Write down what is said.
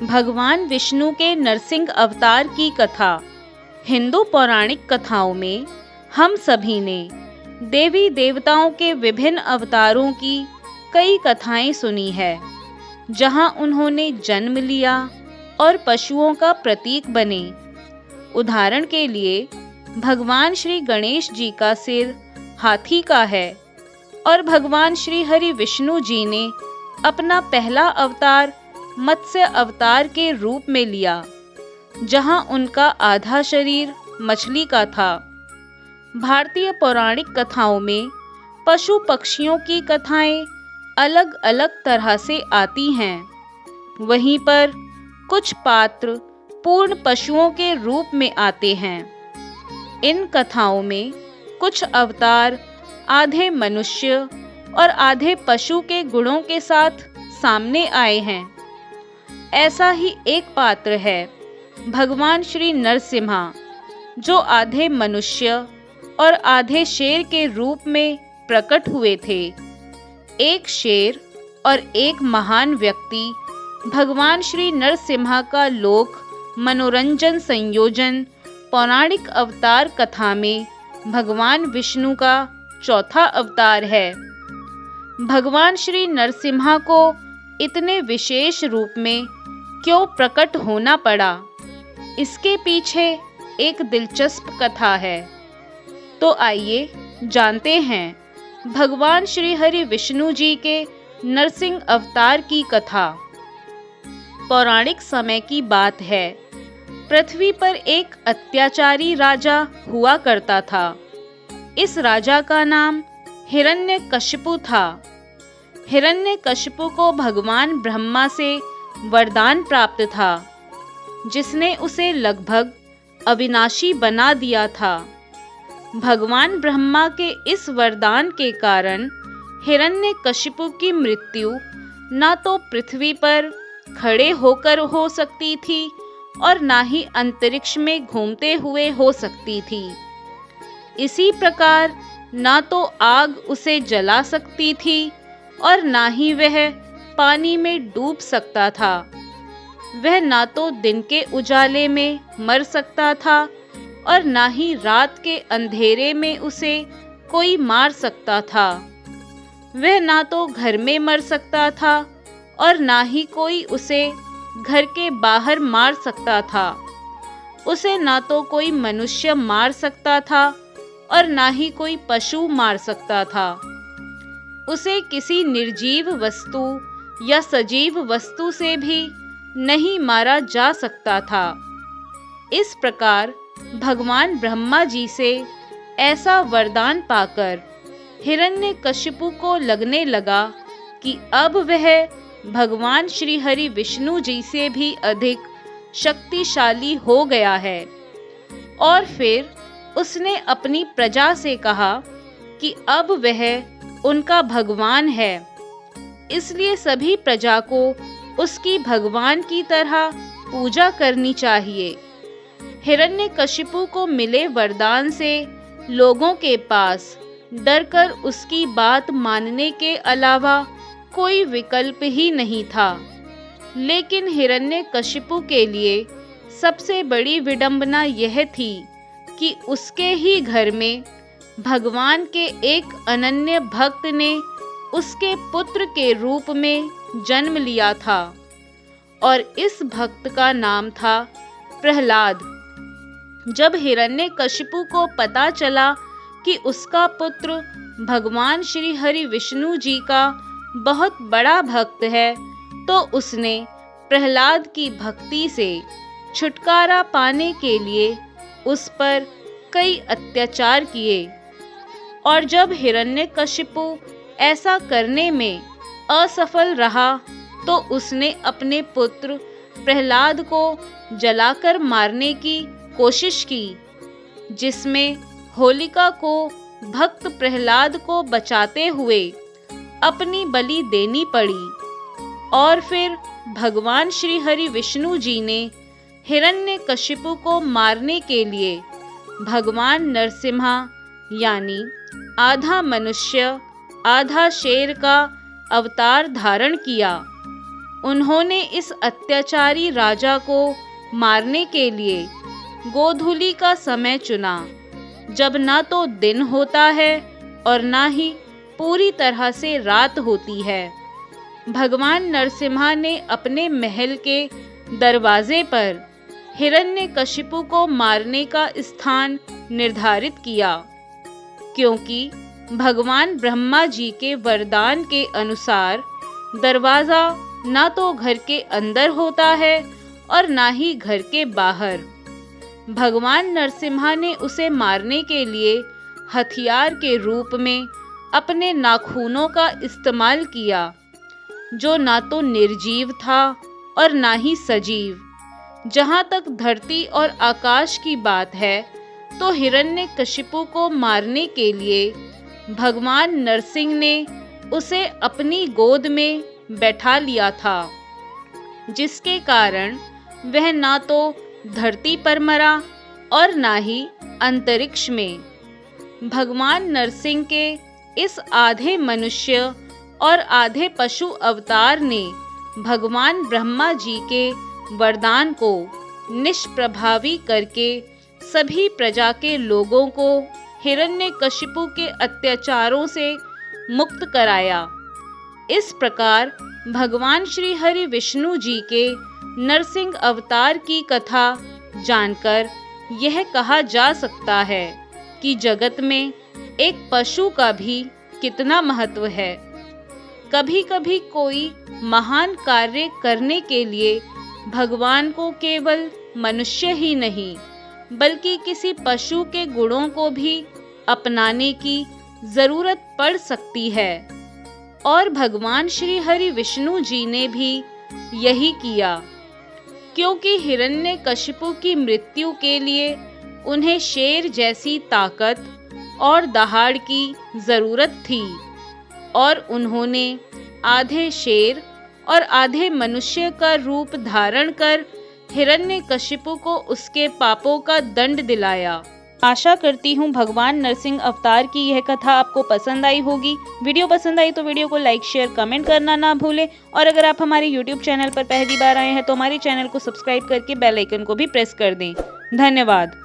भगवान विष्णु के नरसिंह अवतार की कथा। हिंदू पौराणिक कथाओं में हम सभी ने देवी देवताओं के विभिन्न अवतारों की कई कथाएं सुनी है, जहां उन्होंने जन्म लिया और पशुओं का प्रतीक बने। उदाहरण के लिए भगवान श्री गणेश जी का सिर हाथी का है और भगवान श्री हरि विष्णु जी ने अपना पहला अवतार मत्स्य अवतार के रूप में लिया, जहां उनका आधा शरीर मछली का था। भारतीय पौराणिक कथाओं में पशु पक्षियों की कथाएं अलग अलग तरह से आती हैं। वहीं पर कुछ पात्र पूर्ण पशुओं के रूप में आते हैं। इन कथाओं में कुछ अवतार आधे मनुष्य और आधे पशु के गुणों के साथ सामने आए हैं। ऐसा ही एक पात्र है भगवान श्री नरसिम्हा, जो आधे मनुष्य और आधे शेर के रूप में प्रकट हुए थे। एक शेर और एक महान व्यक्ति भगवान श्री नरसिम्हा का लोक मनोरंजन संयोजन पौराणिक अवतार कथा में भगवान विष्णु का चौथा अवतार है। भगवान श्री नरसिम्हा को इतने विशेष रूप में क्यों प्रकट होना पड़ा, इसके पीछे एक दिलचस्प कथा है। तो आइए जानते हैं भगवान श्री हरि विष्णु जी के नरसिंह अवतार की कथा। पौराणिक समय की बात है। पृथ्वी पर एक अत्याचारी राजा हुआ करता था। इस राजा का नाम हिरण्यकशिपु था। हिरण्यकशिपु को भगवान ब्रह्मा से वरदान प्राप्त था, जिसने उसे लगभग अविनाशी बना दिया था। भगवान ब्रह्मा के इस वरदान के कारण हिरण्यकशिपु की मृत्यु न तो पृथ्वी पर खड़े होकर हो सकती थी और ना ही अंतरिक्ष में घूमते हुए हो सकती थी। इसी प्रकार ना तो आग उसे जला सकती थी और ना ही वह पानी में डूब सकता था। वह ना तो दिन के उजाले में मर सकता था और ना ही रात के अंधेरे में उसे कोई मार सकता था। वह ना तो घर में मर सकता था और ना ही कोई उसे घर के बाहर मार सकता था। उसे ना तो कोई मनुष्य मार सकता था और ना ही कोई पशु मार सकता था। उसे किसी निर्जीव वस्तु या सजीव वस्तु से भी नहीं मारा जा सकता था। इस प्रकार भगवान ब्रह्मा जी से ऐसा वरदान पाकर हिरण्यकशिपु को लगने लगा कि अब वह भगवान श्री हरि विष्णु जी से भी अधिक शक्तिशाली हो गया है। और फिर उसने अपनी प्रजा से कहा कि अब वह उनका भगवान है, इसलिए सभी प्रजा को उसकी भगवान की तरह पूजा करनी चाहिए। हिरण्यकशिपु को मिले वरदान से लोगों के पास डरकर उसकी बात मानने के अलावा कोई विकल्प ही नहीं था। लेकिन हिरण्यकशिपु के लिए सबसे बड़ी विडंबना यह थी कि उसके ही घर में भगवान के एक अनन्य भक्त ने उसके पुत्र के रूप में जन्म लिया था और इस भक्त का नाम था प्रहलाद। जब हिरण्यकशिपु को पता चला कि उसका पुत्र भगवान श्री हरि विष्णु जी का बहुत बड़ा भक्त है, तो उसने प्रहलाद की भक्ति से छुटकारा पाने के लिए उस पर कई अत्याचार किए। और जब हिरण्यकशिपु ऐसा करने में असफल रहा, तो उसने अपने पुत्र प्रहलाद को जलाकर मारने की कोशिश की, जिसमें होलिका को भक्त प्रहलाद को बचाते हुए अपनी बलि देनी पड़ी। और फिर भगवान श्री हरि विष्णु जी ने हिरण्यकशिपु को मारने के लिए भगवान नरसिम्हा यानी आधा मनुष्य आधा शेर का अवतार धारण किया। उन्होंने इस अत्याचारी राजा को मारने के लिए गोधूलि का समय चुना, जब ना तो दिन होता है और ना ही पूरी तरह से रात होती है। भगवान नरसिम्हा ने अपने महल के दरवाजे पर हिरण्यकशिपु को मारने का स्थान निर्धारित किया, क्योंकि भगवान ब्रह्मा जी के वरदान के अनुसार दरवाजा ना तो घर के अंदर होता है और ना ही घर के बाहर। भगवान नरसिम्हा ने उसे मारने के लिए हथियार के रूप में अपने नाखूनों का इस्तेमाल किया, जो ना तो निर्जीव था और ना ही सजीव। जहाँ तक धरती और आकाश की बात है, तो हिरण्यकशिपु को मारने के लिए भगवान नरसिंह ने उसे अपनी गोद में बैठा लिया था, जिसके कारण वह ना तो धरती पर मरा और ना ही अंतरिक्ष में। भगवान नरसिंह के इस आधे मनुष्य और आधे पशु अवतार ने भगवान ब्रह्मा जी के वरदान को निष्प्रभावी करके सभी प्रजा के लोगों को हिरण्यकशिपु के अत्याचारों से मुक्त कराया। इस प्रकार भगवान श्री हरि विष्णु जी के नरसिंह अवतार की कथा जानकर यह कहा जा सकता है कि जगत में एक पशु का भी कितना महत्व है। कभी कभी कोई महान कार्य करने के लिए भगवान को केवल मनुष्य ही नहीं, बल्कि किसी पशु के गुणों को भी अपनाने की जरूरत पड़ सकती है। और भगवान श्री हरि विष्णु जी ने भी यही किया, क्योंकि हिरण्यकशिपु की मृत्यु के लिए उन्हें शेर जैसी ताकत और दहाड़ की जरूरत थी, और उन्होंने आधे शेर और आधे मनुष्य का रूप धारण कर हिरण्यकशिपु को उसके पापों का दंड दिलाया। आशा करती हूँ भगवान नरसिंह अवतार की यह कथा आपको पसंद आई होगी। वीडियो पसंद आई तो वीडियो को लाइक शेयर कमेंट करना ना भूलें, और अगर आप हमारे YouTube चैनल पर पहली बार आए हैं तो हमारे चैनल को सब्सक्राइब करके बेल आइकन को भी प्रेस कर दें। धन्यवाद।